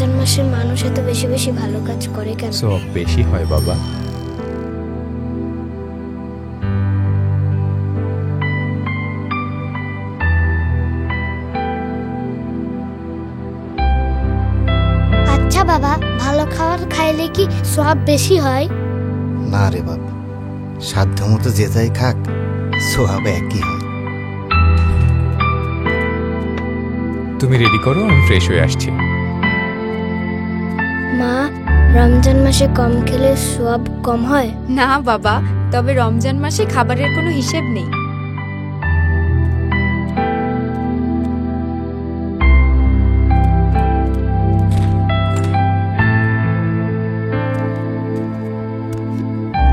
রমজান মাসের মানুষ এত বেশি বেশি ভালো কাজ করে কেন? সব বেশি হয় বাবা। আচ্ছা বাবা, ভালো খাবার খাইলে কি সওয়াব বেশি হয়? না রে বাপ, সাধ্য মতো যে যাই খাক, সোয়াব একই হয়। তুমি রেডি করো, আমি ফ্রেশ হয়ে আসছি। মা, রমজান মাসে কম খেলে সওয়াব কম হয়? না বাবা, তবে রমজান মাসে খাবারের কোনো হিসেব নেই।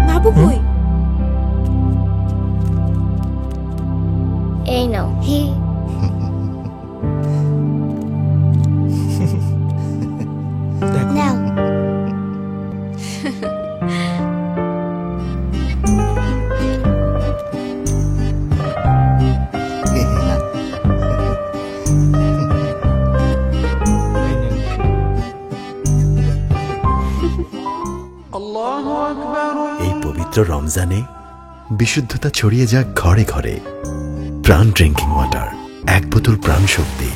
বাবু কই? এই নাও। নাও। এই পবিত্র রমজানে বিশুদ্ধতা ছড়িয়ে যাক ঘরে ঘরে। প্রাণ ড্রিঙ্কিং ওয়াটার, এক বোতল প্রাণ শক্তি।